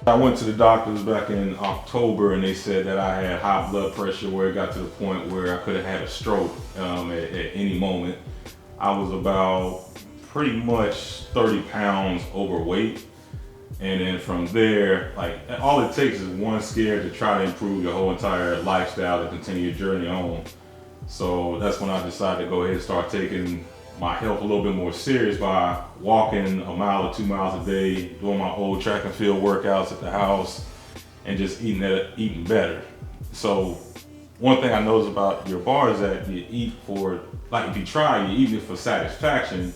I went to the doctors back in October and they said that I had high blood pressure where it got to the point where I could have had a stroke at any moment. I was about pretty much 30 pounds overweight. And then from there, like all it takes is one scare to try to improve your whole entire lifestyle to continue your journey on. So that's when I decided to go ahead and start taking my health a little bit more serious by walking a mile or 2 miles a day, doing my old track and field workouts at the house, and just eating better. So one thing I noticed about your bar is that you eat for, like if you try, you eat it for satisfaction,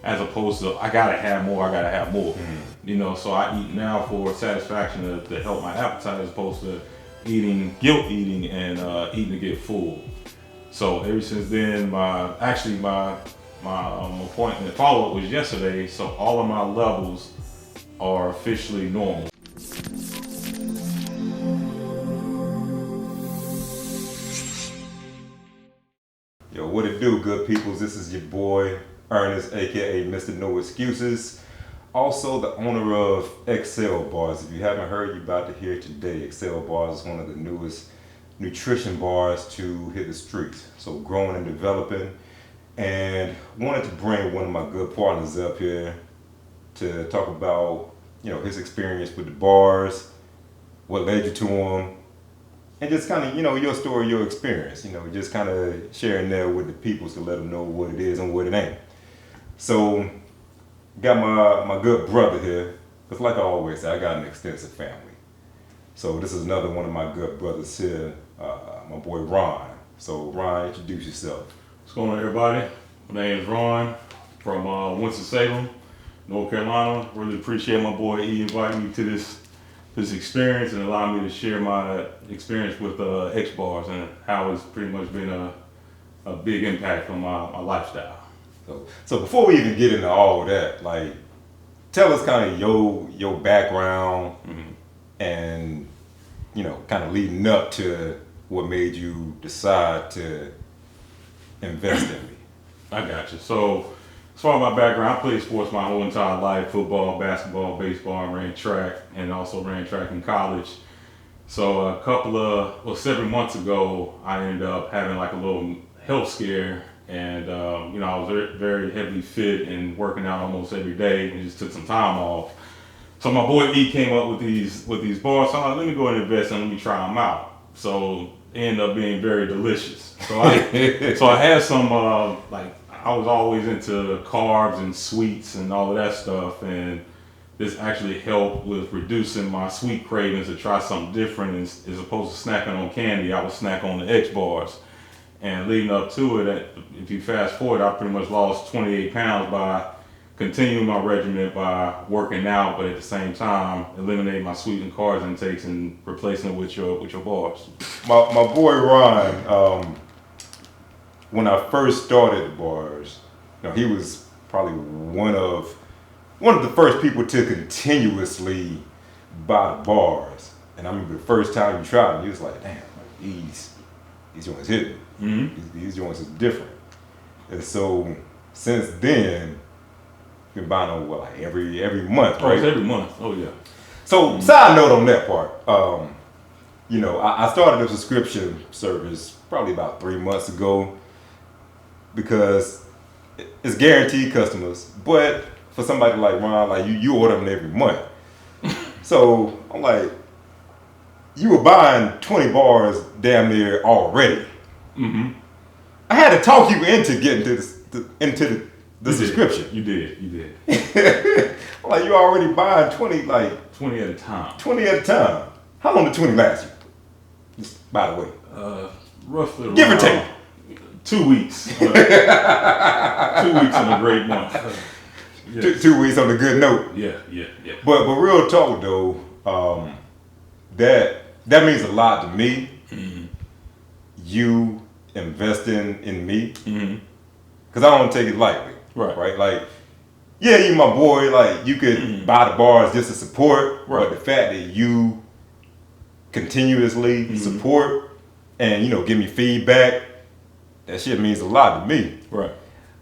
as opposed to I gotta have more. You know, so I eat now for satisfaction to help my appetite, as opposed to guilt eating and eating to get full. So ever since then, my appointment follow-up was yesterday, so all of my levels are officially normal. Yo, what it do, good peoples? This is your boy Ernest, aka Mr. No Excuses. Also the owner of XCEL bars. If you haven't heard, you're about to hear it today. XCEL bars is one of the newest nutrition bars to hit the streets. So growing and developing. And wanted to bring one of my good partners up here to talk about, you know, his experience with the bars, what led you to them, and just kind of, you know, your story, your experience, you know, just kind of sharing there with the people to let them know what it is and what it ain't. So, got my good brother here, because like I always say, I got an extensive family. So this is another one of my good brothers here, my boy Ron. So Ron, introduce yourself. What's going on, everybody? My name is Ron from Winston-Salem, North Carolina. Really appreciate my boy E inviting me to this experience and allowing me to share my experience with X bars and how it's pretty much been a big impact on my lifestyle. So before we even get into all that, like, tell us kind of your background and, you know, kind of leading up to what made you decide to invest in me. I got you. So as far as my background, I played sports my whole entire life: football, basketball, baseball, and ran track, and also ran track in college. So several months ago, I ended up having like a little health scare, and you know, I was very, very heavily fit and working out almost every day, and just took some time off. So my boy E came up with these bars. So I'm like, let me go and invest and let me try them out. So they ended up being very delicious. So I had some like, I was always into carbs and sweets and all of that stuff, and this actually helped with reducing my sweet cravings to try something different. As opposed to snacking on candy, I would snack on the X bars. And leading up to it, if you fast forward, I pretty much lost 28 pounds by continuing my regimen by working out, but at the same time eliminating my sweet and carbs intakes and replacing it with your bars. My boy Ron, when I first started the bars, you know, he was probably one of the first people to continuously buy the bars. And I remember the first time you tried them, he was like, damn, like, these joints hit me. These joints is different. And so since then, been buying them like every month, right? Oh, it's every month. Oh yeah. So side note on that part, you know, I started a subscription service probably about 3 months ago because it's guaranteed customers, but for somebody like Ron, like you order them every month. So I'm like, you were buying 20 bars damn near already. I had to talk you into getting into the subscription. You did. I'm like, you already buying 20, like 20 at a time. 20 at a time. How long did 20 last you? Just by the way. Roughly give or take 2 weeks. 2 weeks in a great month. Yes. 2 weeks on a good note. Yeah. But real talk though, that means a lot to me. You investing in me, because I don't take it lightly. Right. Like, yeah, you my boy. Like, you could buy the bars just to support, but the fact that you continuously support and, you know, give me feedback, that shit means a lot to me. Right.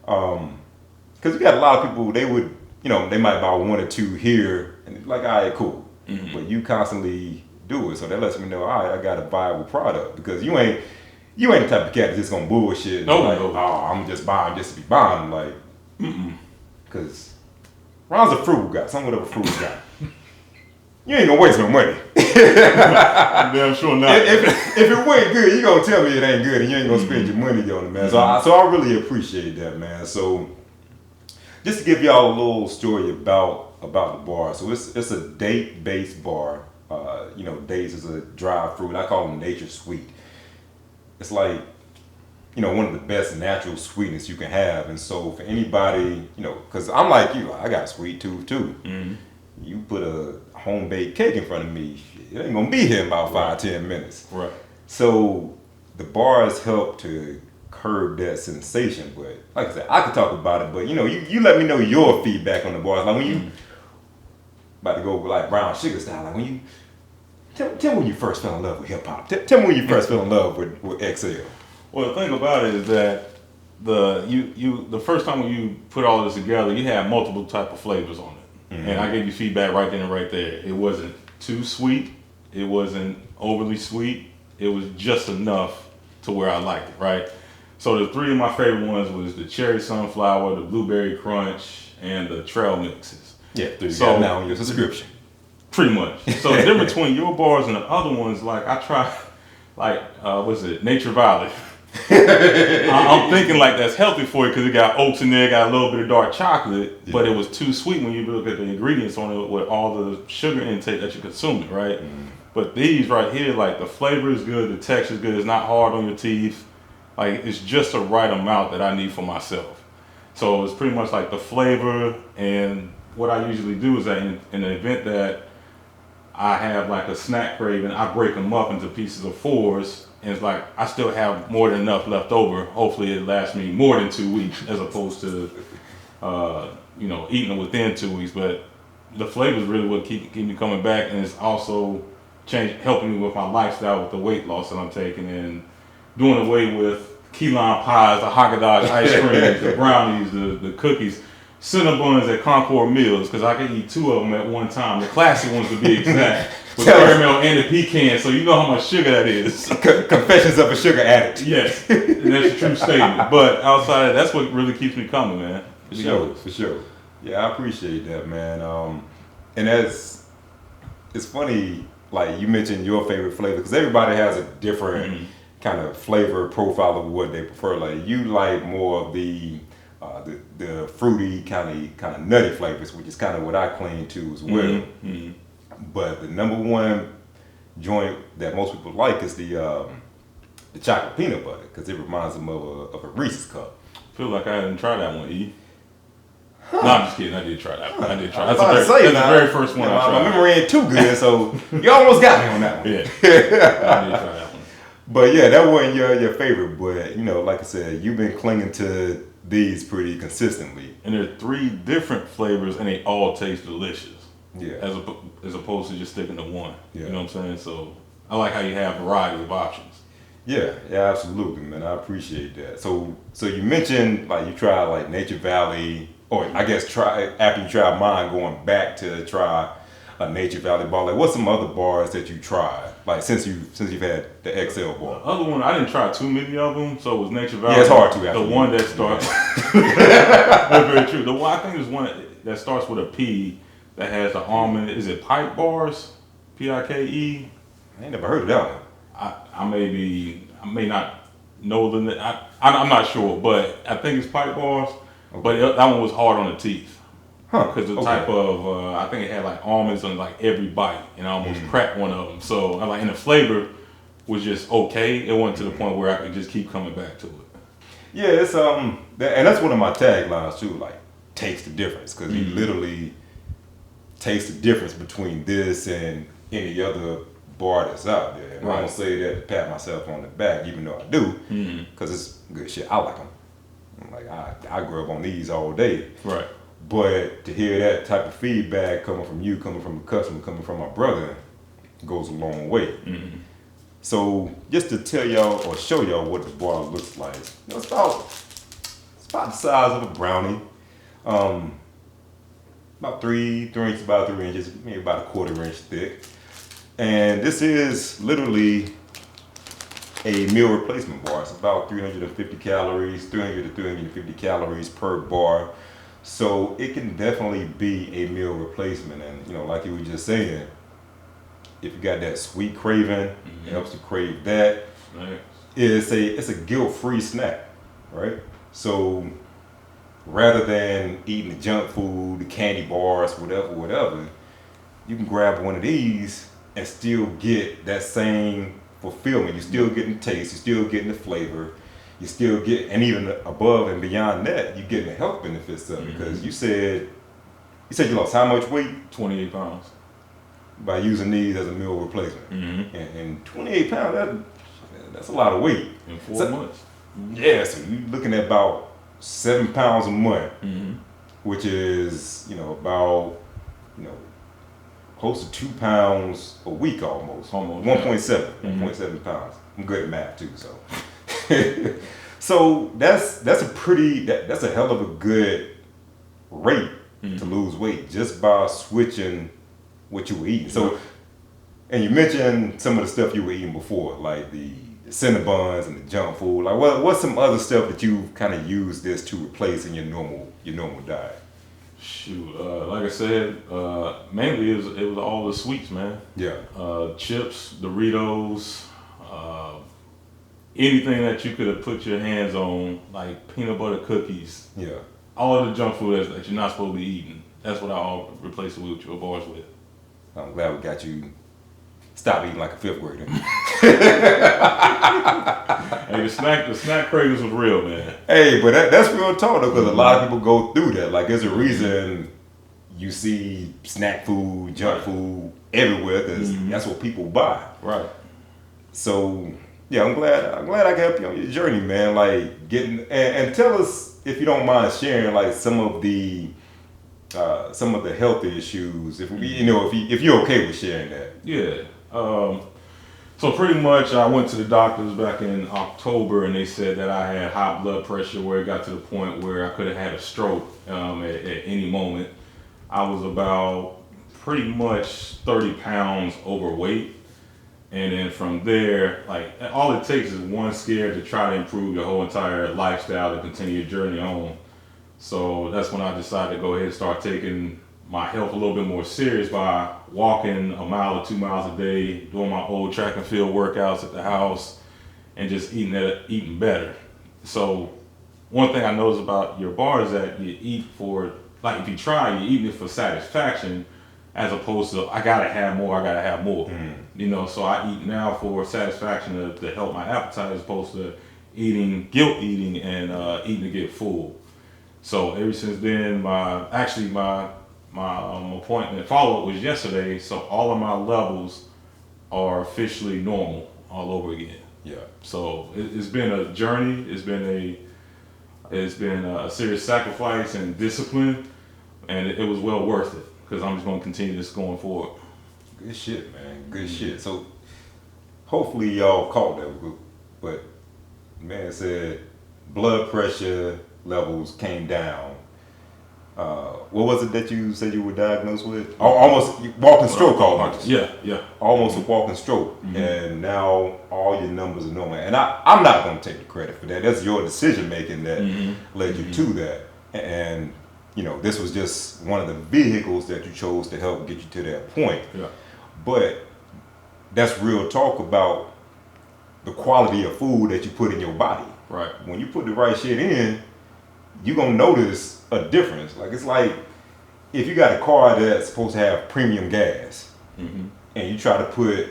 Because you got a lot of people, they would, you know, they might buy one or two here and like, all right, cool. but you constantly do it. So that lets me know, all right, I got a viable product, because you ain't the type of cat that's just gonna bullshit. No, like, no. oh, I'm just buying just to be buying. Like, because Ron's a frugal guy, somewhat of a frugal guy. You ain't gonna waste no money. I'm damn sure not. If it went good, you gonna tell me it ain't good, and you ain't gonna spend your money on it, man. So I really appreciate that, man. So just to give y'all a little story about the bar. So it's a date-based bar. Dates is a dried fruit. I call them nature sweet. It's like, one of the best natural sweetness you can have. And so for anybody, because I'm like you, I got a sweet tooth too. You put a home-baked cake in front of me, it ain't gonna be here in about 5-10 minutes. Right. So the bars help to curb that sensation. But like I said, I could talk about it, but you let me know your feedback on the bars. Like when you about to go like brown sugar style, like when you tell me when you first fell in love with hip hop. Tell me when you first fell in love with XCEL. Well, the thing about it is that the first time when you put all this together, you had multiple type of flavors on it. And I gave you feedback right then and right there. It wasn't too sweet. It wasn't overly sweet. It was just enough to where I liked it, right? So the three of my favorite ones was the cherry sunflower, the blueberry crunch, and the trail mixes. Yeah, so you got now on your subscription. Pretty much. So the difference between your bars and the other ones, like I tried, what's it, Nature Valley. I'm thinking like that's healthy for you because it got oats in there, got a little bit of dark chocolate, but it was too sweet when you look at the ingredients on it with all the sugar intake that you're consuming, right? But these right here, like the flavor is good, the texture is good, it's not hard on your teeth. Like it's just the right amount that I need for myself. So it's pretty much like the flavor, and what I usually do is that in the event that I have like a snack craving, I break them up into pieces of 4s. And it's like I still have more than enough left over. Hopefully it lasts me more than 2 weeks as opposed to eating it within 2 weeks. But the flavors really what keep me coming back, and it's also helping me with my lifestyle with the weight loss that I'm taking, and doing away with key lime pies, the Haagen-Dazs ice cream, the brownies, the cookies, Cinnabons at Concord Mills, because I can eat 2 of them at one time. The classic ones to be exact. With caramel and the pecan, so you know how much sugar that is. Confessions of a sugar addict. Yes, and that's a true statement. But outside of that, that's what really keeps me coming, man. For sure. Yeah, I appreciate that, man. And it's funny, like you mentioned your favorite flavor, because everybody has a different kind of flavor profile of what they prefer. Like you like more of the fruity kind of nutty flavors, which is kind of what I cling to as well. But the number one joint that most people like is the chocolate peanut butter, because it reminds them of a Reese's cup. I feel like I didn't try that one, E. No, I'm just kidding. I did try that one. I did try. That's the very first one I tried. My memory ain't too good, so you almost got me on that one. Yeah, I did try that one. But yeah, that wasn't your favorite. But like I said, you've been clinging to these pretty consistently. And there are 3 different flavors, and they all taste delicious. Yeah. As opposed to just sticking to one. Yeah. You know what I'm saying? So I like how you have a variety of options. Yeah, absolutely, man. I appreciate that. So you mentioned like you tried like Nature Valley, or I guess after you tried mine, going back to try a Nature Valley bar. Like what's some other bars that you tried? Like since you've had the XCEL bar. The other one, I didn't try too many of them, so it was Nature Valley. Yeah, it's hard to. The one that starts. That's very true. The one I think there's one that starts with a P. That has the almond, is it Pike bars? Pike? I ain't never heard of that one. I may not know I'm not sure, but I think it's Pike bars. Okay. But that one was hard on the teeth. Because the type of, I think it had like almonds on like every bite, and I almost cracked one of them. So and the flavor was just okay. It wasn't to the point where I could just keep coming back to it. Yeah, it's and that's one of my taglines too, like taste the difference, because you literally taste the difference between this and any other bar that's out there. And I don't say that to pat myself on the back, even though I do, because it's good shit. I like them. Like I grew up on these all day. Right. But to hear that type of feedback coming from you, coming from a customer, coming from my brother, goes a long way. So just to tell y'all or show y'all what the bar looks like, it's about the size of a brownie. about 3 inches, about 3 inches, maybe about a quarter inch thick. And this is literally a meal replacement bar. It's about 350 calories, 300 to 350 calories per bar. So it can definitely be a meal replacement. And like you were just saying, if you got that sweet craving, it helps to crave that. Nice. It's a guilt-free snack, right? So rather than eating the junk food, the candy bars, whatever, you can grab one of these and still get that same fulfillment. You're still getting the taste, you're still getting the flavor, you still get, and even above and beyond that, you're getting the health benefits of it. Because you said you lost how much weight? 28 pounds. By using these as a meal replacement. And 28 pounds, that's a lot of weight. In 4 months. Yeah, so you're looking at about 7 pounds a month, which is, about, close to 2 pounds a week almost. 1.7 pounds. I'm good at math too, so. So that's a hell of a good rate to lose weight just by switching what you were eating. So, and you mentioned some of the stuff you were eating before, like the Cinnabons and the junk food. Like, what's some other stuff that you kind of use this to replace in your normal diet? Shoot, like I said, mainly it was all the sweets, man. Yeah. Chips, Doritos, anything that you could have put your hands on, like peanut butter cookies. Yeah. All of the junk food that you're not supposed to be eating. That's what I'll replace it with your bars with. I'm glad we got you. Stop eating like a fifth grader. Hey, the snack cravings was real, man. Hey, but that's real talk though, because a lot of people go through that. Like, there's a reason you see snack food, junk food everywhere, because that's what people buy. Right. So yeah, I'm glad I can help you on your journey, man. Like getting and tell us, if you don't mind sharing, like some of the healthy issues. If if you're okay with sharing that. Yeah. So pretty much I went to the doctors back in October and they said that I had high blood pressure where it got to the point where I could have had a stroke at any moment. I was about pretty much 30 pounds overweight. And then from there, like, all it takes is one scare to try to improve your whole entire lifestyle to continue your journey on. So that's when I decided to go ahead and start taking my health a little bit more serious by walking 1 mile or 2 miles a day, doing my old track and field workouts at the house, and just eating better. So one thing I noticed about your bar is that you eat for, like, if you try, you're eating it for satisfaction, as opposed to I gotta have more. So I eat now for satisfaction to help my appetite, as opposed to guilt eating and eating to get full. So ever since then, my appointment follow-up was yesterday, so all of my levels are officially normal all over again. Yeah. So it's been a journey. It's been a serious sacrifice and discipline, and it was well worth it, because I'm just going to continue this going forward. Good shit, man. Good shit. So hopefully y'all caught that, but man said blood pressure levels came down. What was it that you said you were diagnosed with? Almost walking stroke, almost. Yeah. Almost a walking stroke, and now all your numbers are normal. And I'm not going to take the credit for that. That's your decision making that led you to that. And this was just one of the vehicles that you chose to help get you to that point. Yeah. But that's real talk about the quality of food that you put in your body. Right. When you put the right shit in, you're going to notice a difference. Like, it's like if you got a car that's supposed to have premium gas, and you try to put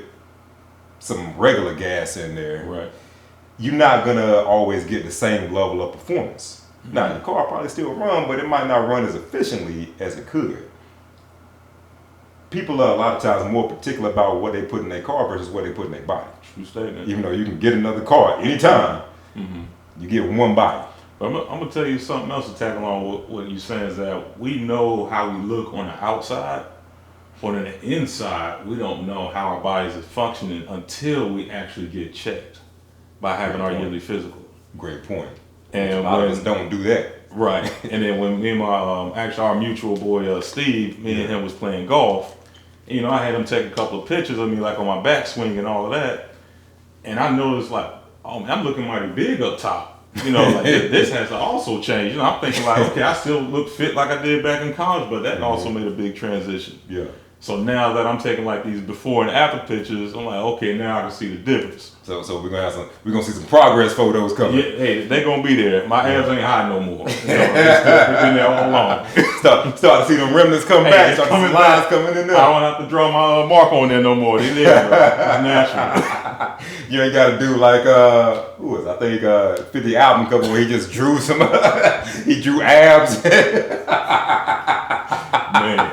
some regular gas in there, Right. you're not going to always get the same level of performance. Now, the car probably still run, but it might not run as efficiently as it could. People are a lot of times more particular about what they put in their car versus what they put in their body. True statement. Even though you can get another car anytime, you get one body. But I'm going to tell you something else to tag along with what you're saying, is that we know how we look on the outside, but on the inside, we don't know how our bodies are functioning until we actually get checked by having our yearly physical. Great point. And a lot of us don't do that. Right. And then when me and my actually our mutual boy Steve, me and him was playing golf. You know, I had him take a couple of pictures of me like on my backswing and all of that. And I noticed like, oh man, I'm looking mighty big up top. You know, like this has to also change. You know, I'm thinking like, okay, I still look fit like I did back in college, but that also made a big transition. Yeah. So now that I'm taking like these before and after pictures, I'm like, okay, now I can see the difference. So we're gonna see some progress photos coming. Yeah, hey, they're gonna be there. My abs ain't high no more. You know, it's been there all along. Start to see them remnants come back. Start to see lines coming in there. I don't have to draw my mark on there no more. They there, bro. It's natural. You ain't got to do like who was I think 50 album cover where he just drew some he drew abs. Man.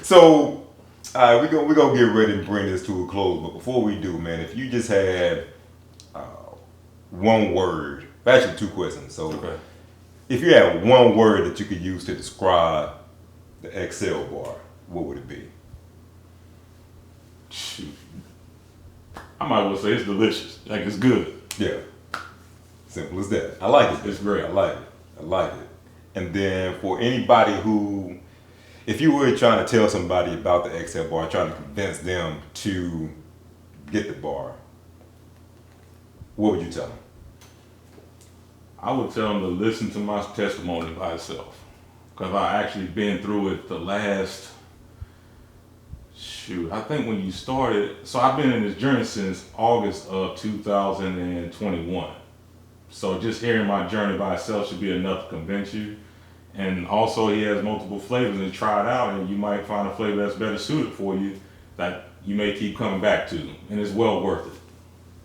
So we're gonna get ready and bring this to a close. But before we do, man, if you just had one word, actually two questions. So if you had one word that you could use to describe the XCEL bar, what would it be? Shoot. I might well say it's delicious. Like it's good. Yeah. Simple as that. I like it. It's great. I like it. And then for anybody who, if you were trying to tell somebody about the XCEL bar, trying to convince them to get the bar, what would you tell them? I would tell them to listen to my testimony by itself. Because I actually been through it the last, I think when you started, so I've been in this journey since August of 2021. So just hearing my journey by itself should be enough to convince you. And also he has multiple flavors and try it out and you might find a flavor that's better suited for you that you may keep coming back to. And it's well worth it.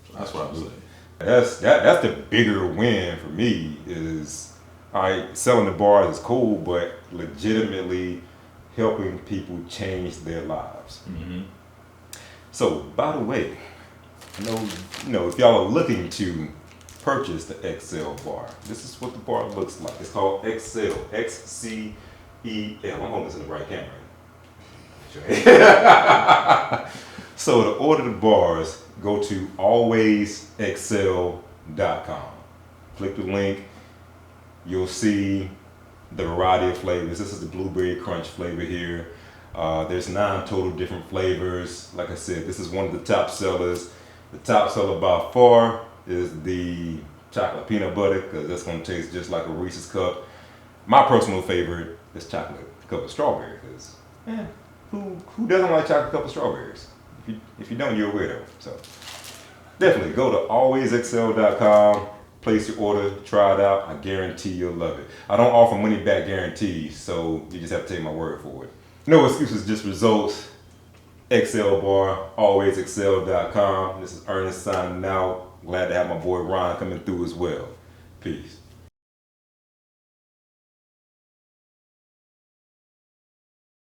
So that's what I would say. That's the bigger win for me is, all right, selling the bars is cool, but legitimately helping people change their lives. Mm-hmm. So, by the way, you know, if y'all are looking to purchase the XCEL bar, this is what the bar looks like. It's called XCEL, XCEL. I'm holding this in the right camera. So to order the bars, go to alwaysxcel.com. Click the link. You'll see the variety of flavors. This is the blueberry crunch flavor here. There's 9 total different flavors. Like I said, this is one of the top sellers. The top seller by far is the chocolate peanut butter because that's going to taste just like a Reese's cup. My personal favorite is chocolate cup of strawberry because who doesn't like chocolate cup of strawberries? If you don't, you're a weirdo. So definitely go to alwaysxcel.com. Place your order, try it out. I guarantee you'll love it. I don't offer money back guarantees, so you just have to take my word for it. No excuses, just results. XCEL bar, alwaysxcel.com. This is Ernest signing out. Glad to have my boy Ron coming through as well. Peace.